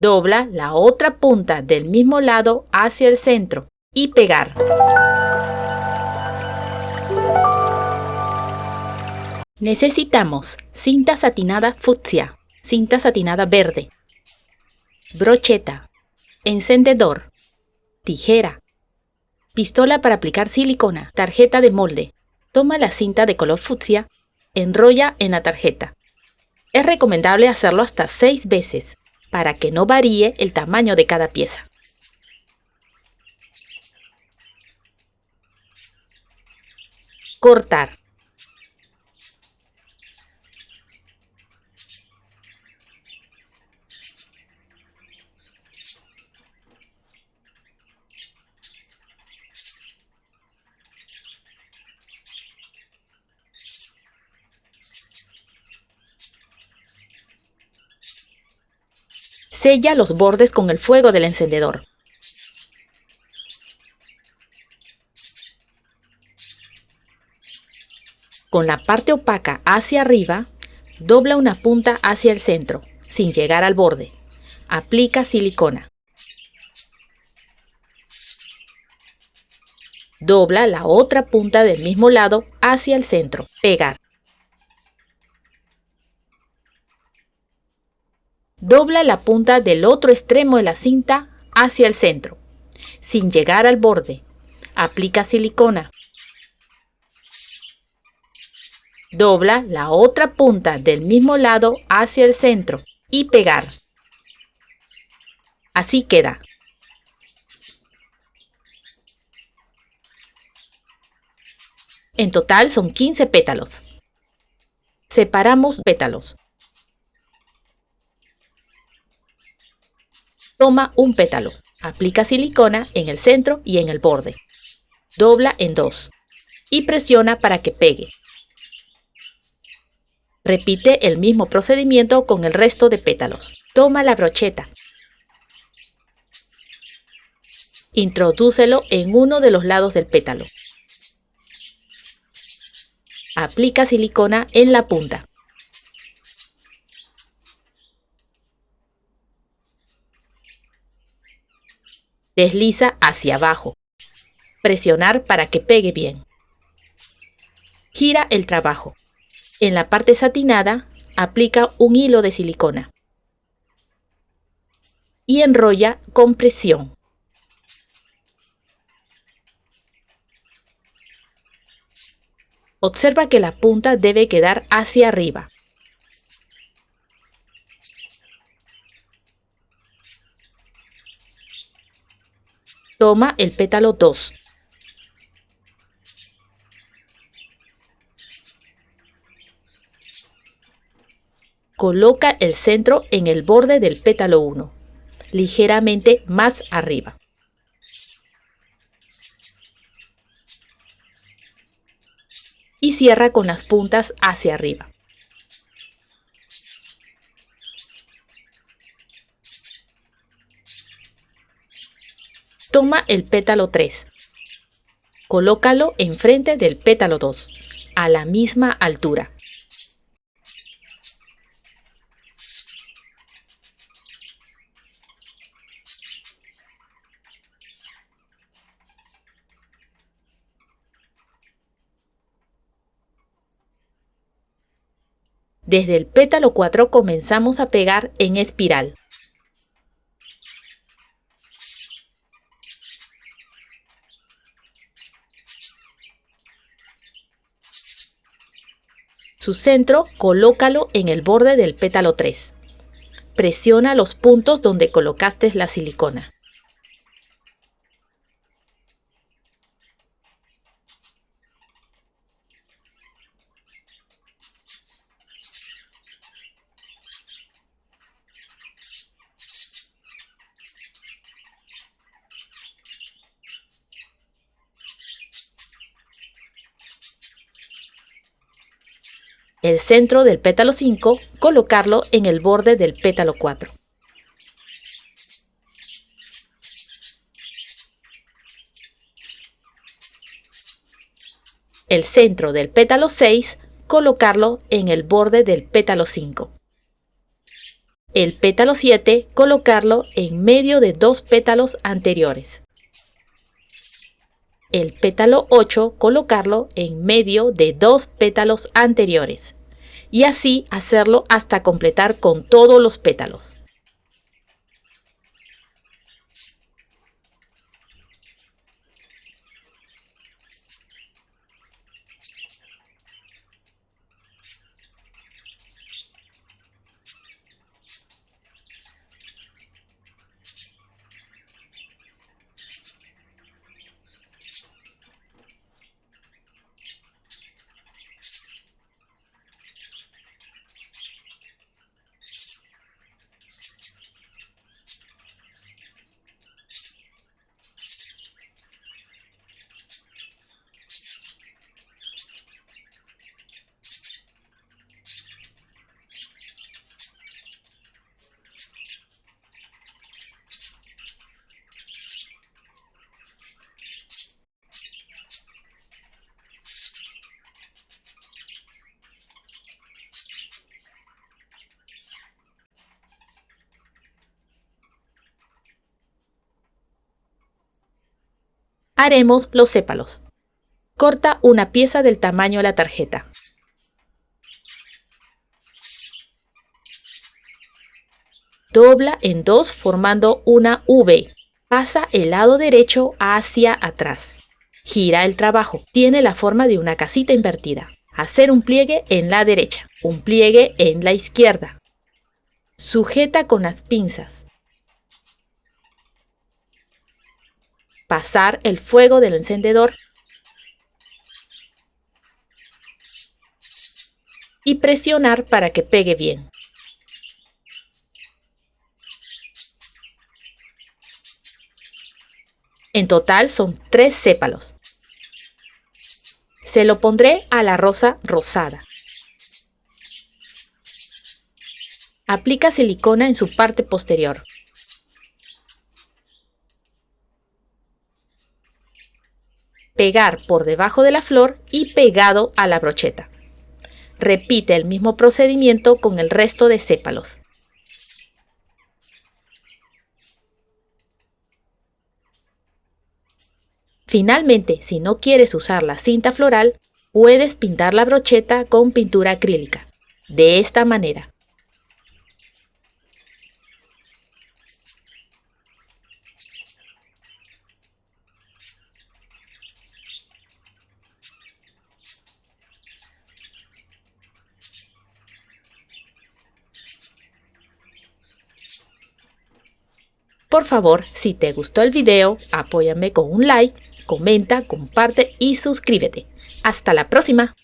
Dobla la otra punta del mismo lado hacia el centro y pegar. Necesitamos cinta satinada fucsia, cinta satinada verde, brocheta, encendedor, tijera, pistola para aplicar silicona, tarjeta de molde. Toma la cinta de color fucsia, enrolla en la tarjeta. Es recomendable hacerlo hasta 6 veces para que no varíe el tamaño de cada pieza. Cortar. Sella los bordes con el fuego del encendedor. Con la parte opaca hacia arriba, dobla una punta hacia el centro, sin llegar al borde. Aplica silicona. Dobla la otra punta del mismo lado hacia el centro. Pegar. Dobla la punta del otro extremo de la cinta hacia el centro, sin llegar al borde. Aplica silicona. Dobla la otra punta del mismo lado hacia el centro y pegar. Así queda. En total son 15 pétalos. Separamos pétalos. Toma un pétalo, aplica silicona en el centro y en el borde. Dobla en 2 y presiona para que pegue. Repite el mismo procedimiento con el resto de pétalos. Toma la brocheta. Introdúcelo en uno de los lados del pétalo. Aplica silicona en la punta. Desliza hacia abajo. Presionar para que pegue bien. Gira el trabajo. En la parte satinada, aplica un hilo de silicona. Y enrolla con presión. Observa que la punta debe quedar hacia arriba. Toma el pétalo 2. Coloca el centro en el borde del pétalo 1, ligeramente más arriba. Y cierra con las puntas hacia arriba. Toma el pétalo 3. Colócalo enfrente del pétalo 2, a la misma altura. Desde el pétalo 4 comenzamos a pegar en espiral. Su centro, colócalo en el borde del pétalo 3. Presiona los puntos donde colocaste la silicona. El centro del pétalo 5, colocarlo en el borde del pétalo 4. El centro del pétalo 6, colocarlo en el borde del pétalo 5. El pétalo 7, colocarlo en medio de 2 pétalos anteriores. El pétalo 8, colocarlo en medio de 2 pétalos anteriores. Y así hacerlo hasta completar con todos los pétalos. Haremos los sépalos. Corta una pieza del tamaño de la tarjeta. Dobla en 2 formando una V. Pasa el lado derecho hacia atrás. Gira el trabajo. Tiene la forma de una casita invertida. Hacer un pliegue en la derecha, un pliegue en la izquierda. Sujeta con las pinzas. Pasar el fuego del encendedor y presionar para que pegue bien. En total son 3 sépalos. Se lo pondré a la rosa rosada. Aplica silicona en su parte posterior. Pegar por debajo de la flor y pegado a la brocheta. Repite el mismo procedimiento con el resto de sépalos. Finalmente, si no quieres usar la cinta floral, puedes pintar la brocheta con pintura acrílica. De esta manera. Por favor, si te gustó el video, apóyame con un like, comenta, comparte y suscríbete. ¡Hasta la próxima!